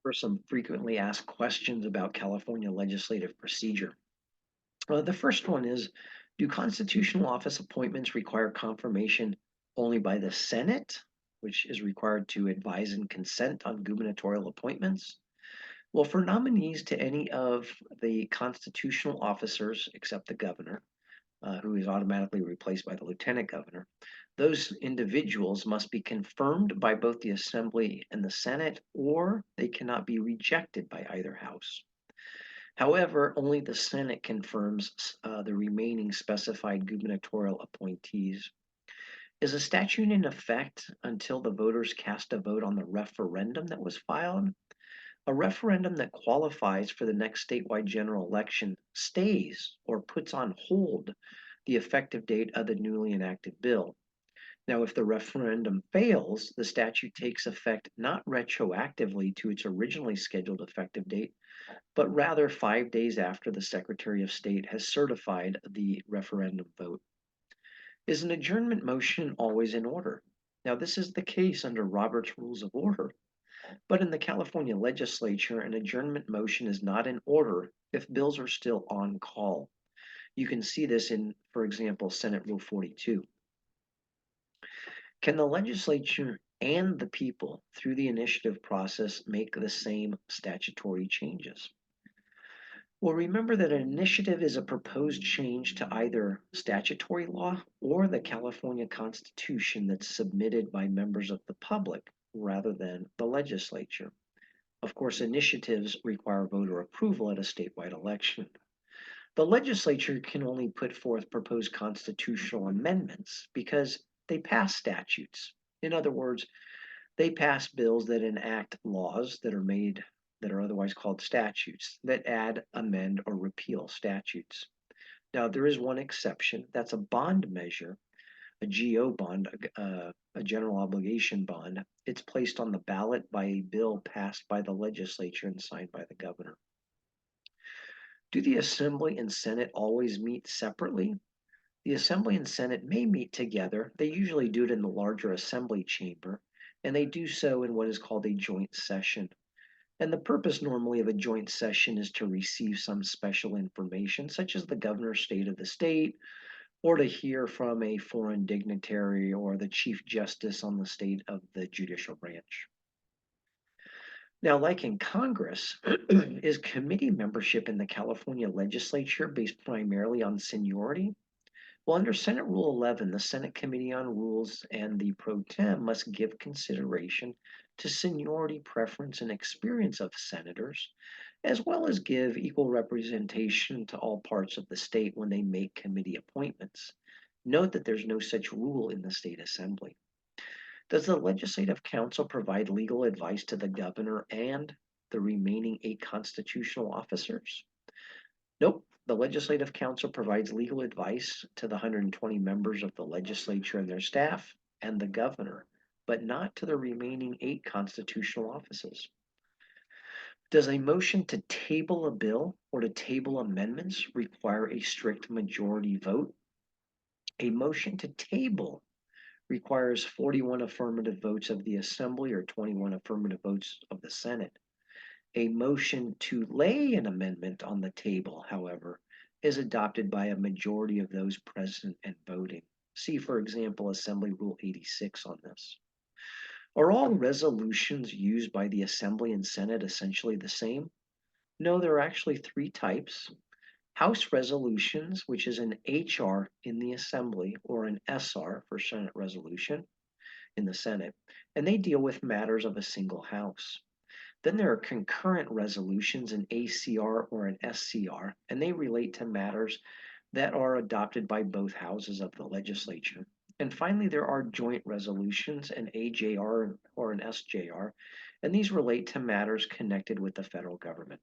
Cover some frequently asked questions about California legislative procedure. The first one is, do constitutional office appointments require confirmation only by the Senate, which is required to advise and consent on gubernatorial appointments? Well, for nominees to any of the constitutional officers except the governor, who is automatically replaced by the lieutenant governor, those individuals must be confirmed by both the Assembly and the Senate, or they cannot be rejected by either house. However, only the Senate confirms the remaining specified gubernatorial appointees. Is a statute in effect until the voters cast a vote on the referendum that was filed? A referendum that qualifies for the next statewide general election stays or puts on hold the effective date of the newly enacted bill. Now, if the referendum fails, the statute takes effect not retroactively to its originally scheduled effective date, but rather 5 days after the Secretary of State has certified the referendum vote. Is an adjournment motion always in order? Now, this is the case under Robert's Rules of Order, but in the California Legislature, an adjournment motion is not in order if bills are still on call. You can see this in, for example, Senate Rule 42. Can the legislature and the people, through the initiative process, make the same statutory changes? Well, remember that an initiative is a proposed change to either statutory law or the California Constitution that's submitted by members of the public rather than the legislature. Of course, initiatives require voter approval at a statewide election. The legislature can only put forth proposed constitutional amendments because they pass statutes. In other words, they pass bills that enact laws that are otherwise called statutes that add, amend, or repeal statutes. Now, there is one exception. That's a bond measure, a GO bond, a general obligation bond. It's placed on the ballot by a bill passed by the legislature and signed by the governor. Do the Assembly and Senate always meet separately? The Assembly and Senate may meet together. They usually do it in the larger Assembly chamber, and they do so in what is called a joint session. And the purpose normally of a joint session is to receive some special information, such as the governor's state of the state, or to hear from a foreign dignitary or the chief justice on the state of the judicial branch. Now, like in Congress, is committee membership in the California legislature based primarily on seniority? Well, under Senate Rule 11, the Senate Committee on Rules and the Pro Tem must give consideration to seniority preference and experience of senators, as well as give equal representation to all parts of the state when they make committee appointments. Note that there's no such rule in the state assembly. Does the Legislative Council provide legal advice to the governor and the remaining 8 constitutional officers? Nope. The Legislative Council provides legal advice to the 120 members of the legislature and their staff and the governor, but not to the remaining 8 constitutional offices. Does a motion to table a bill or to table amendments require a strict majority vote? A motion to table requires 41 affirmative votes of the Assembly or 21 affirmative votes of the Senate. A motion to lay an amendment on the table, however, is adopted by a majority of those present and voting. See, for example, Assembly Rule 86 on this. Are all resolutions used by the Assembly and Senate essentially the same? No, there are actually 3 types. House resolutions, which is an HR in the Assembly, or an SR for Senate resolution in the Senate, and they deal with matters of a single house. Then there are concurrent resolutions, an ACR or an SCR, and they relate to matters that are adopted by both houses of the legislature. And finally, there are joint resolutions, an AJR or an SJR, and these relate to matters connected with the federal government.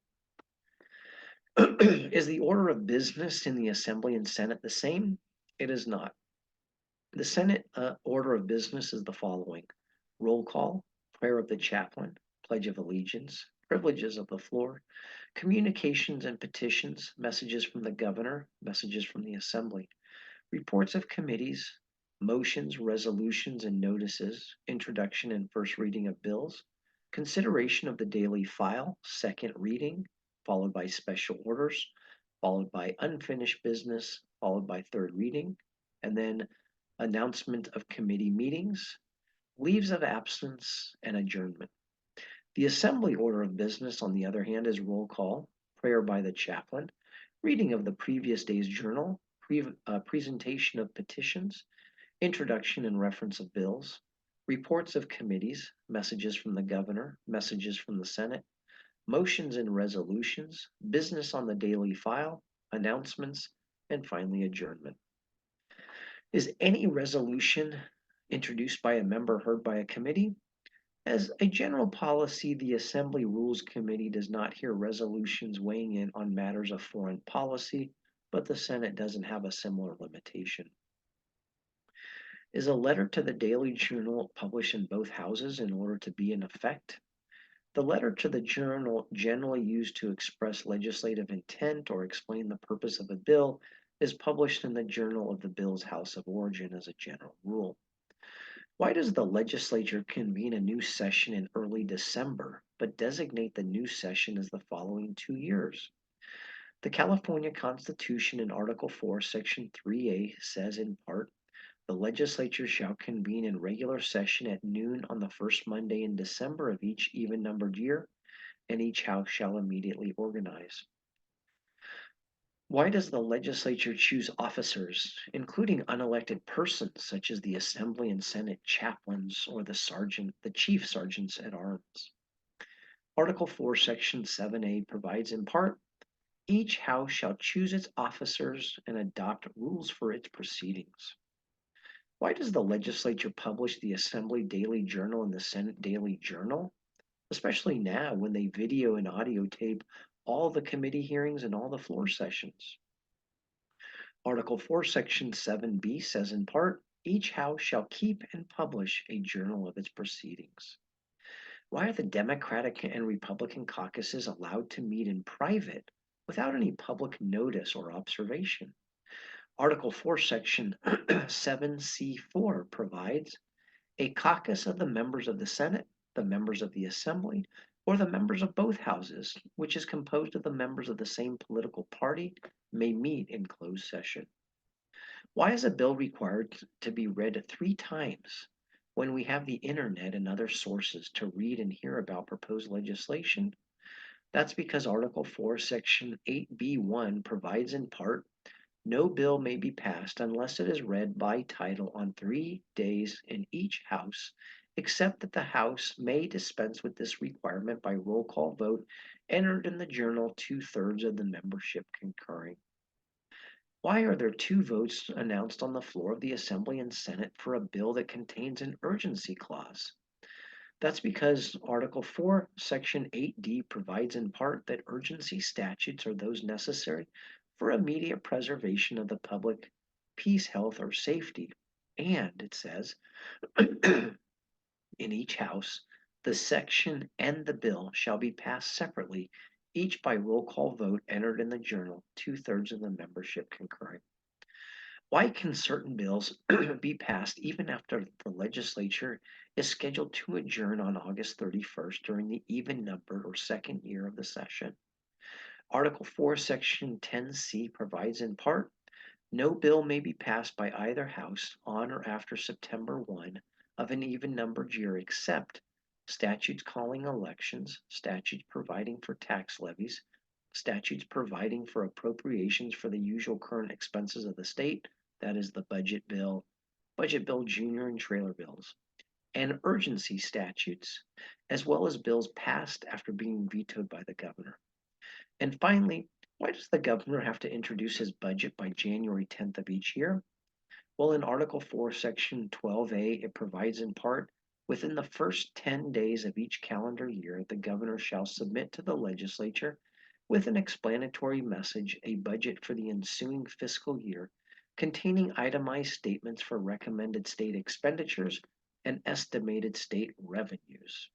Is the order of business in the Assembly and Senate the same? It is not. The Senate order of business is the following: roll call, prayer of the chaplain, pledge of allegiance, privileges of the floor, communications and petitions, messages from the governor, messages from the Assembly, reports of committees, motions, resolutions, and notices, introduction and first reading of bills, consideration of the daily file, second reading, followed by special orders, followed by unfinished business, followed by third reading, and then announcement of committee meetings, leaves of absence, and adjournment. The assembly order of business, on the other hand, is roll call, prayer by the chaplain, reading of the previous day's journal, presentation of petitions, introduction and reference of bills, reports of committees, messages from the governor, messages from the Senate, motions and resolutions, business on the daily file, announcements, and finally adjournment. Is any resolution introduced by a member heard by a committee? As a general policy, the Assembly Rules Committee does not hear resolutions weighing in on matters of foreign policy, but the Senate doesn't have a similar limitation. Is a letter to the Daily Journal published in both houses in order to be in effect? The letter to the journal, generally used to express legislative intent or explain the purpose of a bill, is published in the Journal of the bill's house of origin as a general rule. Why does the legislature convene a new session in early December, but designate the new session as the following 2 years? The California Constitution in Article 4, Section 3A says in part, the legislature shall convene in regular session at noon on the first Monday in December of each even-numbered year, and each house shall immediately organize. Why does the legislature choose officers, including unelected persons such as the Assembly and Senate chaplains or the chief sergeants at arms? Article 4, Section 7A provides in part, each house shall choose its officers and adopt rules for its proceedings. Why does the legislature publish the Assembly Daily Journal and the Senate Daily Journal, especially now when they video and audio tape all the committee hearings and all the floor sessions? Article 4, Section 7B says in part, each house shall keep and publish a journal of its proceedings. Why are the Democratic and Republican caucuses allowed to meet in private without any public notice or observation? Article 4, Section 7C4 provides a caucus of the members of the Senate, the members of the Assembly, or the members of both houses, which is composed of the members of the same political party, may meet in closed session. Why is a bill required to be read 3 times when we have the internet and other sources to read and hear about proposed legislation? That's because Article 4, Section 8B1 provides in part, no bill may be passed unless it is read by title on 3 days in each house, except that the House may dispense with this requirement by roll call vote entered in the journal 2/3 of the membership concurring. Why are there 2 votes announced on the floor of the Assembly and Senate for a bill that contains an urgency clause? That's because Article 4, Section 8D provides in part that urgency statutes are those necessary for immediate preservation of the public peace, health, or safety. And it says, in each house, the section and the bill shall be passed separately, each by roll call vote entered in the journal, 2/3 of the membership concurring. Why can certain bills be passed even after the legislature is scheduled to adjourn on August 31st during the even-numbered or second year of the session? Article 4, Section 10C provides in part, no bill may be passed by either house on or after September 1 of an even-numbered year except statutes calling elections, statutes providing for tax levies, statutes providing for appropriations for the usual current expenses of the state, that is the Budget Bill Junior, and trailer bills, and urgency statutes, as well as bills passed after being vetoed by the governor. And finally, why does the governor have to introduce his budget by January 10th of each year? Well, in Article 4, Section 12A, it provides in part, within the first 10 days of each calendar year, the governor shall submit to the legislature with an explanatory message a budget for the ensuing fiscal year containing itemized statements for recommended state expenditures and estimated state revenues.